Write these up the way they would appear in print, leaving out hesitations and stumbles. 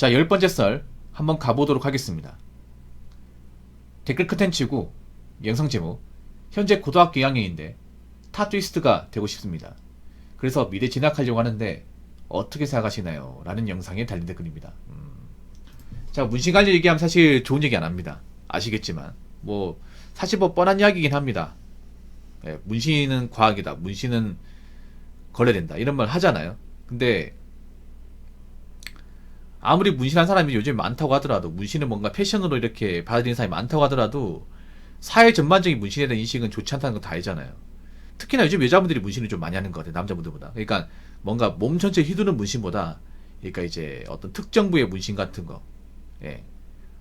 자, 10번째 썰 한번 가보도록 하겠습니다. 댓글 컨텐츠고 영상 제목 현재 고등학교 2학년인데 타투이스트가 되고 싶습니다. 그래서 미대 진학하려고 하는데 어떻게 생각하시나요? 라는 영상에 달린 댓글입니다. 자, 문신 관리 얘기하면 사실 좋은 얘기 안 합니다. 아시겠지만 사실 뻔한 이야기긴 합니다. 예, 문신은 과학이다, 문신은 걸레된다, 이런 말 하잖아요. 근데 아무리 문신한 사람이 요즘 많다고 하더라도, 문신은 뭔가 패션으로 이렇게 받아들이는 사람이 많다고 하더라도 사회 전반적인 문신에 대한 인식은 좋지 않다는 거 다 알잖아요. 특히나 요즘 여자분들이 문신을 좀 많이 하는 것 같아요, 남자분들보다. 그러니까 뭔가 몸 전체 휘두르는 문신보다, 그러니까 이제 어떤 특정 부의 문신 같은 거, 예,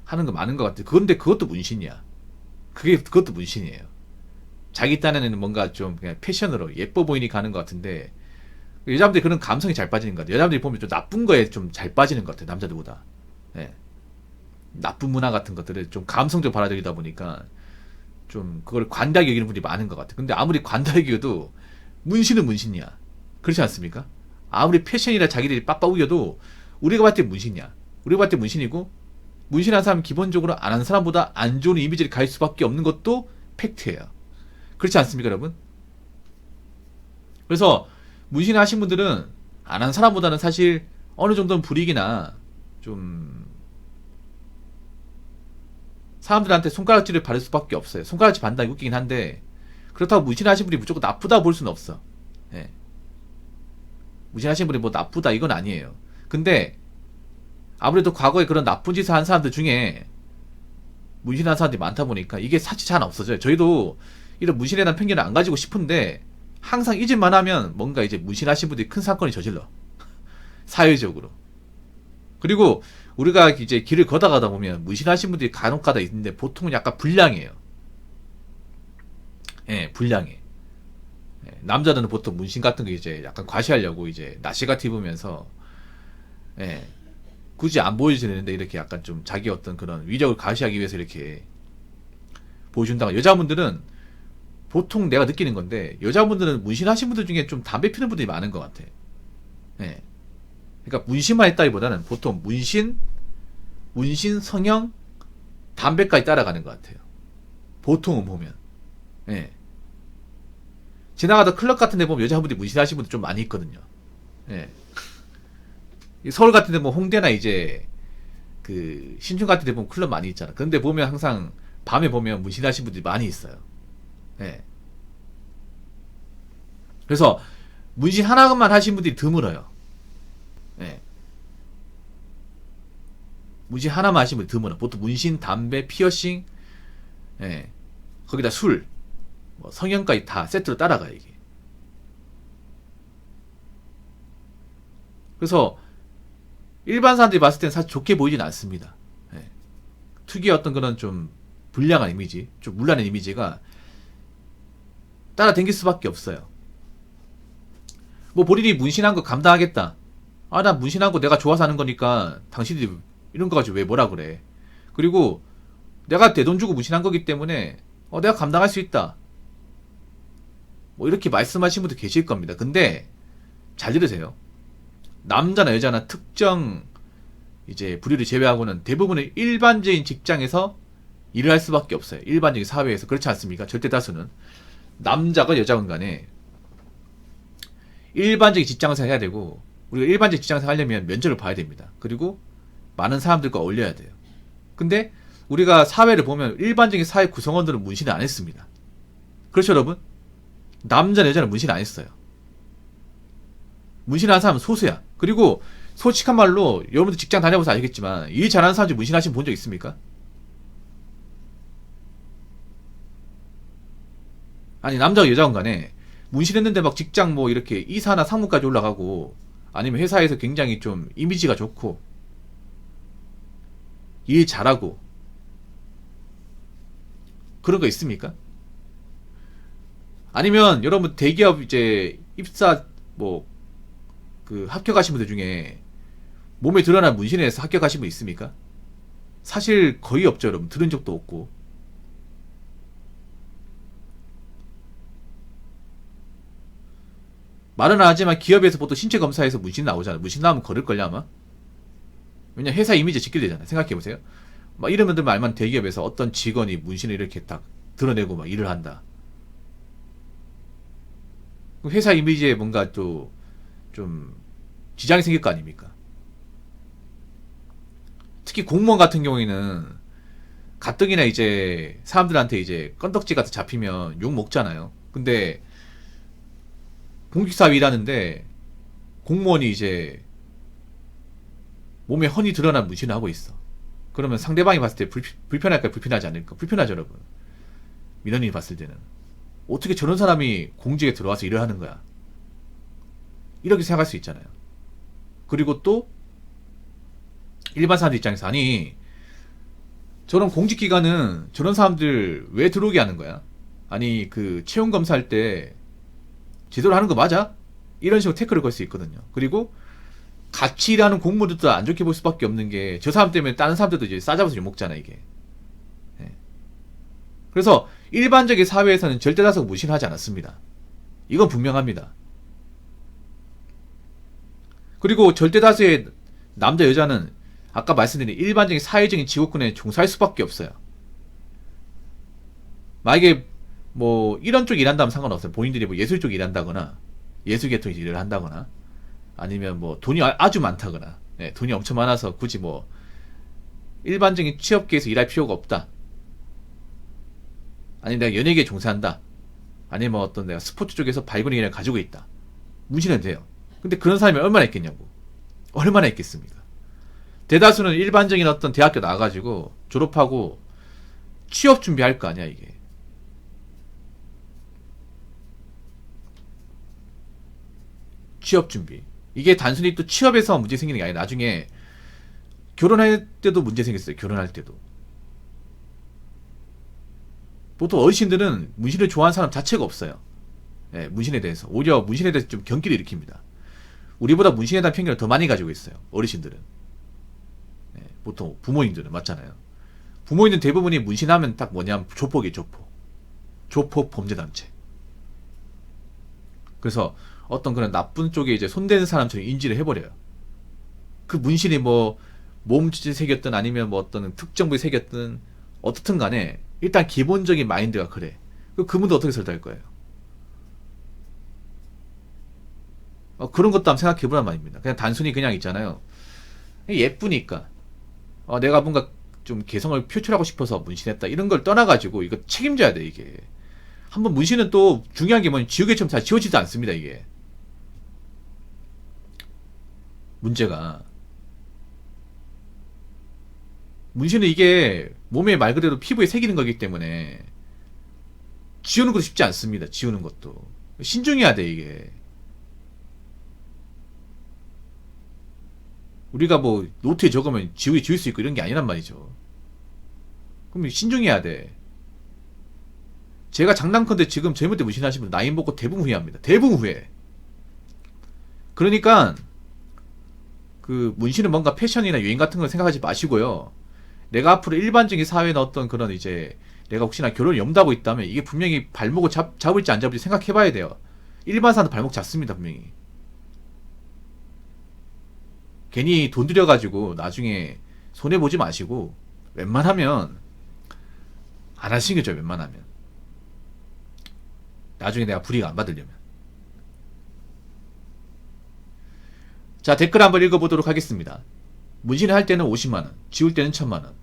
하는 거 많은 것 같아요. 그런데 그것도 문신이야. 그것도 문신이에요. 자기 딴에는 뭔가 좀 그냥 패션으로 예뻐 보이니 가는 것 같은데, 여자분들이 그런 감성이 잘 빠지는 것 같아요. 여자분들이 보면 좀 나쁜 거에 좀 잘 빠지는 것 같아요, 남자들보다. 예. 나쁜 문화 같은 것들을 좀 감성적으로 받아들이다 보니까 좀 그걸 관대하게 여기는 분들이 많은 것 같아요. 근데 아무리 관대하게 여겨도 문신은 문신이야. 그렇지 않습니까? 아무리 패션이라 자기들이 빡빡 우겨도 우리가 봤을 때 문신이야. 우리가 봤을 때 문신이고, 문신한 사람은 기본적으로 안 하는 사람보다 안 좋은 이미지를 가질 수밖에 없는 것도 팩트예요. 그렇지 않습니까, 여러분? 그래서 문신을 하신 분들은 안 한 사람보다는 사실 어느 정도는 불이익이나 좀 사람들한테 손가락질을 받을 수밖에 없어요. 손가락질 받는다는 게 웃기긴 한데, 그렇다고 문신하신 분이 무조건 나쁘다 볼 수는 없어. 예. 문신하신 분이 뭐 나쁘다 이건 아니에요. 근데 아무래도 과거에 그런 나쁜 짓을 한 사람들 중에 문신한 사람들이 많다 보니까 이게 사실 잘 없어져요. 저희도 이런 문신에 대한 편견을 안 가지고 싶은데, 항상 이 짓만 하면 뭔가 이제 문신하신 분들이 큰 사건이 저질러. 사회적으로. 그리고 우리가 이제 길을 걷어가다 보면 문신하신 분들이 간혹가다 있는데 보통은 약간 불량해요. 예, 불량해. 예, 남자들은 보통 문신 같은 거 이제 약간 과시하려고 이제 나시같이 입으면서, 예, 굳이 안 보여주는데 이렇게 약간 좀 자기 어떤 그런 위력을 과시하기 위해서 이렇게 보여준다가, 여자분들은 보통 내가 느끼는 건데, 여자분들은 문신하신 분들 중에 좀 담배 피는 분들이 많은 것 같아. 예. 그러니까 문신만 했다기보다는 보통 문신, 성형, 담배까지 따라가는 것 같아요. 보통은 보면. 예. 지나가다 클럽 같은 데 보면 여자분들이 문신하신 분들 좀 많이 있거든요. 예. 서울 같은 데 보면 홍대나 이제 그 신촌 같은 데 보면 클럽 많이 있잖아. 그런데 보면 항상 밤에 보면 문신하신 분들이 많이 있어요. 예. 그래서 문신 하나만 하신 분들이 드물어요. 예. 문신 하나만 하신 분이 드물어. 보통 문신, 담배, 피어싱, 예, 거기다 술, 성형까지 다 세트로 따라가요, 이게. 그래서 일반 사람들이 봤을 때는 사실 좋게 보이진 않습니다. 예. 특유의 어떤 그런 좀 불량한 이미지, 좀 물란한 이미지가 따라다닐 수밖에 없어요. 본인이 문신한 거 감당하겠다. 아, 난 문신한 거 내가 좋아서 하는 거니까 당신들이 이런 거 가지고 왜 뭐라 그래. 그리고 내가 내 돈 주고 문신한 거기 때문에 내가 감당할 수 있다. 이렇게 말씀하시는 분도 계실 겁니다. 근데 잘 들으세요. 남자나 여자나 특정 이제 부류를 제외하고는 대부분의 일반적인 직장에서 일을 할 수밖에 없어요. 일반적인 사회에서. 그렇지 않습니까? 절대 다수는 남자건 여자건 간에 일반적인 직장에서 해야 되고, 우리가 일반적인 직장에서 하려면 면접을 봐야 됩니다. 그리고 많은 사람들과 어울려야 돼요. 근데 우리가 사회를 보면 일반적인 사회 구성원들은 문신을 안 했습니다. 그렇죠, 여러분? 남자나 여자는 문신 안 했어요. 문신하는 사람은 소수야. 그리고 솔직한 말로 여러분들 직장 다녀보서 알겠지만, 일 잘하는 사람 중에 문신하신 분 본 적 있습니까? 아니, 남자와 여자건 간에 문신했는데 막 직장 이렇게 이사나 상무까지 올라가고, 아니면 회사에서 굉장히 좀 이미지가 좋고 일 잘하고 그런 거 있습니까? 아니면 여러분 대기업 이제 입사 그 합격하신 분들 중에 몸에 드러난 문신에 서 합격하신 분 있습니까? 사실 거의 없죠, 여러분. 들은 적도 없고. 말은 안 하지만 기업에서 보통 신체 검사에서 문신 나오잖아. 문신 나오면 걸을걸요, 아마? 왜냐 회사 이미지 지켜야 되잖아요. 생각해보세요. 막 이런 분들 말만 대기업에서 어떤 직원이 문신을 이렇게 딱 드러내고 막 일을 한다. 회사 이미지에 뭔가 또 좀 지장이 생길 거 아닙니까? 특히 공무원 같은 경우에는 가뜩이나 이제 사람들한테 이제 건덕지 같은 잡히면 욕 먹잖아요. 근데 공직사회 일하는데 공무원이 이제 몸에 훤히 드러난 문신을 하고 있어. 그러면 상대방이 봤을 때 불편할까 불편하지 않을까? 불편하죠, 여러분. 민원인이 봤을 때는 어떻게 저런 사람이 공직에 들어와서 일을 하는 거야? 이렇게 생각할 수 있잖아요. 그리고 또 일반 사람들 입장에서 아니 저런 공직기관은 저런 사람들 왜 들어오게 하는 거야? 아니 그 채용 검사할 때 제대로 하는 거 맞아? 이런 식으로 태클을 걸 수 있거든요. 그리고 같이 일하는 공무원들도 안 좋게 볼 수밖에 없는 게 저 사람 때문에 다른 사람들도 이제 싸잡아서 욕먹잖아 이게. 네. 그래서 일반적인 사회에서는 절대 다수가 무시를 하지 않았습니다. 이건 분명합니다. 그리고 절대 다수의 남자 여자는 아까 말씀드린 일반적인 사회적인 직업군에 종사할 수밖에 없어요. 만약에 뭐 이런 쪽 일한다면 상관없어요. 본인들이 뭐 예술 쪽 일한다거나 예술계통 일을 한다거나 아니면 뭐 돈이 아주 많다거나 네, 돈이 엄청 많아서 굳이 뭐 일반적인 취업계에서 일할 필요가 없다. 아니 내가 연예계에 종사한다. 아니면 뭐 어떤 내가 스포츠 쪽에서 밝은 의견을 가지고 있다. 문신은 돼요. 근데 그런 사람이 얼마나 있겠냐고. 얼마나 있겠습니까? 대다수는 일반적인 어떤 대학교 나와가지고 졸업하고 취업 준비할 거 아니야 이게. 취업 준비. 이게 단순히 또 취업에서 문제 생기는 게 아니라 나중에 결혼할 때도 문제 생겼어요. 결혼할 때도. 보통 어르신들은 문신을 좋아하는 사람 자체가 없어요. 네, 문신에 대해서. 오히려 문신에 대해서 좀 경기를 일으킵니다. 우리보다 문신에 대한 편견을 더 많이 가지고 있어요. 어르신들은. 네, 보통 부모님들은 맞잖아요. 부모님들 대부분이 문신하면 딱 뭐냐면 조폭이에요. 조폭. 조폭 범죄단체. 그래서 어떤 그런 나쁜 쪽에 이제 손대는 사람처럼 인지를 해버려요. 그 문신이 뭐 몸짓이 새겼든 아니면 뭐 어떤 특정 부위 새겼든 어떻든 간에 일단 기본적인 마인드가 그래. 그분도 어떻게 설득할 거예요? 그런 것도 한번 생각해보란 말입니다. 그냥 단순히 그냥 있잖아요. 예쁘니까. 내가 뭔가 좀 개성을 표출하고 싶어서 문신했다. 이런 걸 떠나가지고 이거 책임져야 돼, 이게. 한번 문신은 또 중요한 게 뭐냐면 지우개처럼 잘 지워지지도 않습니다, 이게. 문제가. 문신은 이게 몸에 말 그대로 피부에 새기는 거기 때문에 지우는 것도 쉽지 않습니다. 지우는 것도. 신중해야 돼, 이게. 우리가 뭐 노트에 적으면 지울 수 있고 이런 게 아니란 말이죠. 그럼 신중해야 돼. 제가 장난컨대 지금 젊을 때 문신하시는 분 나이 먹고 대부분 후회합니다. 대부분 후회. 그러니까 그 문신은 뭔가 패션이나 유행 같은 걸 생각하지 마시고요. 내가 앞으로 일반적인 사회나 어떤 그런 이제 내가 혹시나 결혼을 염두하고 있다면 이게 분명히 발목을 잡을지 안 잡을지 생각해봐야 돼요. 일반 사람도 발목 잡습니다, 분명히. 괜히 돈 들여가지고 나중에 손해보지 마시고 웬만하면 안 하시는 게 좋아요. 웬만하면 나중에 내가 불이익 안 받으려면. 자, 댓글 한번 읽어보도록 하겠습니다. 문신을 할 때는 50만원, 지울 때는 1000만원.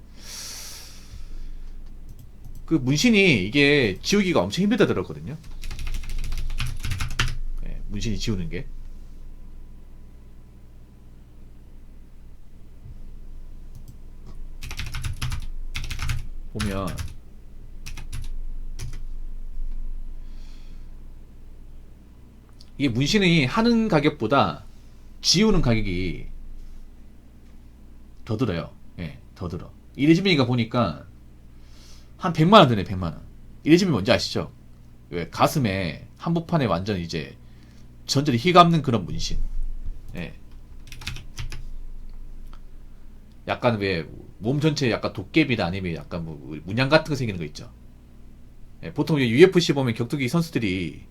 그 문신이 이게 지우기가 엄청 힘들다 들었거든요. 네, 문신이 지우는 게. 보면 이게 문신이 하는 가격보다 지우는 가격이 더 들어요. 예, 더 들어. 이레즈미가 보니까 한 100만원 드네, 100만원. 이레즈미 뭔지 아시죠? 왜 가슴에 한복판에 완전 이제 전전히 휘감는 그런 문신. 예. 약간 왜 몸 전체에 약간 도깨비나 아니면 약간 뭐 문양 같은 거 생기는 거 있죠. 예, 보통 UFC 보면 격투기 선수들이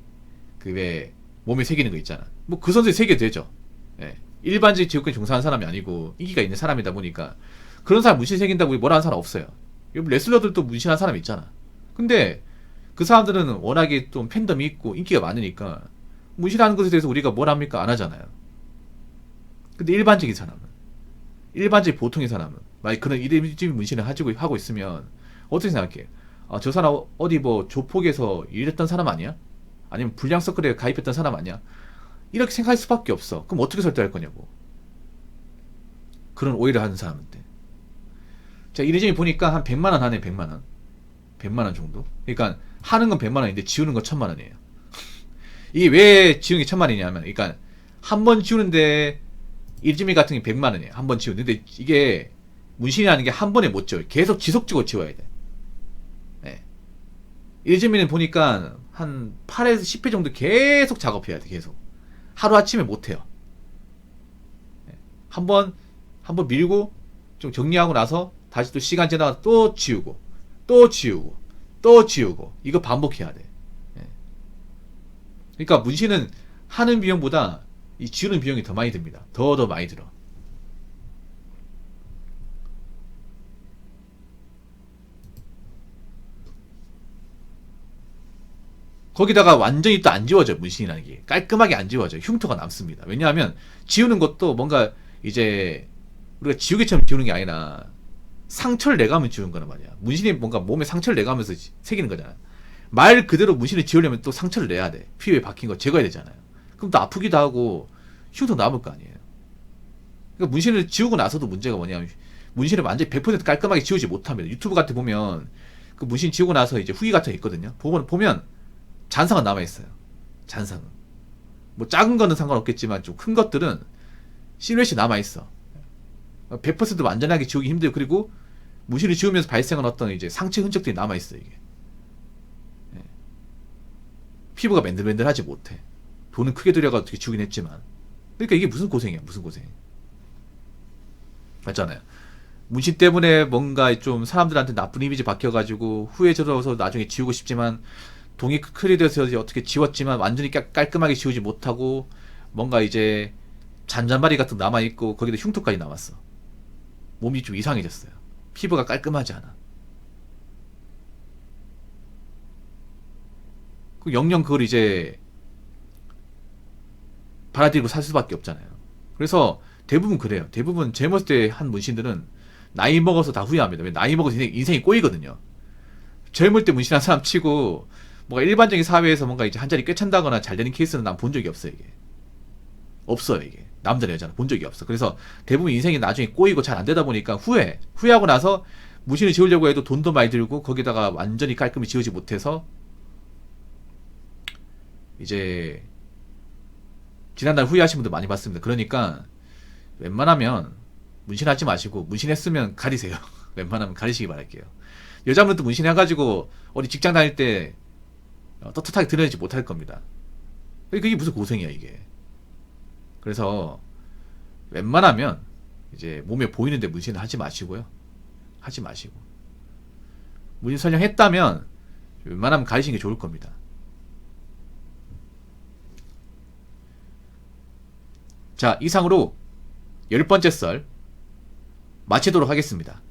그 왜 몸에 새기는 거 있잖아. 뭐 그 선수에 새겨도 되죠. 예. 일반적인 직업군에 종사하는 사람이 아니고 인기가 있는 사람이다 보니까 그런 사람 문신 생긴다고 뭐라 하는 사람 없어요. 레슬러들도 문신한 사람 있잖아. 근데 그 사람들은 워낙에 좀 팬덤이 있고 인기가 많으니까 문신하는 것에 대해서 우리가 뭘 합니까? 안 하잖아요. 근데 일반적인 사람은, 일반적인 보통의 사람은 만약 그런 이름집 문신을 가지고 하고 있으면 어떻게 생각해? 아, 저 사람 어디 뭐 조폭에서 일했던 사람 아니야? 아니면 불량 서클에 가입했던 사람 아니야? 이렇게 생각할 수밖에 없어. 그럼 어떻게 설득할 거냐고. 그런 오해를 하는 사람한테. 자, 이래저래 보니까 한 100만 원 하네, 100만 원. 100만 원 정도. 그러니까 하는 건 100만 원인데 지우는 건 1000만 원이에요. 이게 왜 지우는 게 1000만 원이냐면, 그러니까 한 번 지우는데 일지미 같은 게 100만 원이에요. 한 번 지우는데 이게 문신이라는 게 한 번에 못 지워요. 계속 지속적으로 지워야 돼. 네. 일지미는 보니까 한 8에서 10회 정도 계속 작업해야 돼. 계속. 하루아침에 못 해요. 네. 한 번 밀고 좀 정리하고 나서 다시 또 시간 지나서 또 지우고 또 지우고 또 지우고 이거 반복해야 돼. 예. 그러니까 문신은 하는 비용보다 이 지우는 비용이 더 많이 듭니다. 더 많이 들어. 거기다가 완전히 또 안 지워져요. 문신이라는 게 깔끔하게 안 지워져요. 흉터가 남습니다. 왜냐하면 지우는 것도 뭔가 이제 우리가 지우개처럼 지우는 게 아니라 상처를 내가면서 지우는 거란 말이야. 문신이 뭔가 몸에 상처를 내가면서 새기는 거잖아. 말 그대로 문신을 지우려면 또 상처를 내야 돼. 피부에 박힌 거 제거해야 되잖아요. 그럼 또 아프기도 하고 흉터 남을 거 아니에요. 그러니까 문신을 지우고 나서도 문제가 뭐냐면 문신을 완전히 100% 깔끔하게 지우지 못하면 유튜브 같은 데 보면 그 문신 지우고 나서 이제 후기 같은 게 있거든요. 보면 잔상은 남아있어요. 잔상은. 뭐 작은 거는 상관없겠지만 좀 큰 것들은 실루엣이 남아있어. 100% 완전하게 지우기 힘들고 그리고 문신을 지우면서 발생한 어떤 이제 상처 흔적들이 남아있어 이게. 예. 피부가 맨들맨들하지 못해. 돈은 크게 들여가 어떻게 지우긴 했지만. 그러니까 이게 무슨 고생이야, 무슨 고생. 맞잖아요. 문신 때문에 뭔가 좀 사람들한테 나쁜 이미지 박혀가지고 후회스러워서 나중에 지우고 싶지만 동이 크게 돼서 어떻게 지웠지만 완전히 깔끔하게 지우지 못하고 뭔가 이제 잔잔바리 같은 거 남아있고 거기다 흉터까지 남았어. 몸이 좀 이상해졌어요. 피부가 깔끔하지 않아. 영영 그걸 이제 받아들이고 살 수밖에 없잖아요. 그래서 대부분 그래요. 대부분 젊었을 때 한 문신들은 나이 먹어서 다 후회합니다. 왜 나이 먹어서 인생이 꼬이거든요. 젊을 때 문신한 사람 치고 뭔가 일반적인 사회에서 뭔가 이제 한 자리 꿰찬다거나 잘 되는 케이스는 난 본 적이 없어요. 이게 없어요. 이게 남자나 여자나 본 적이 없어. 그래서 대부분 인생이 나중에 꼬이고 잘 안 되다 보니까 후회하고 나서 문신을 지우려고 해도 돈도 많이 들고 거기다가 완전히 깔끔히 지우지 못해서 이제 지난달 후회하신 분들 많이 봤습니다. 그러니까 웬만하면 문신하지 마시고 문신했으면 가리세요. 웬만하면 가리시기 바랄게요. 여자분들도 문신해가지고 어디 직장 다닐 때 떳떳하게 드러내지 못할 겁니다. 그게 무슨 고생이야 이게. 그래서 웬만하면 이제 몸에 보이는데 문신을 하지 마시고요. 하지 마시고 문신 설령 했다면 웬만하면 가리시는 게 좋을 겁니다. 자, 이상으로 10번째 썰 마치도록 하겠습니다.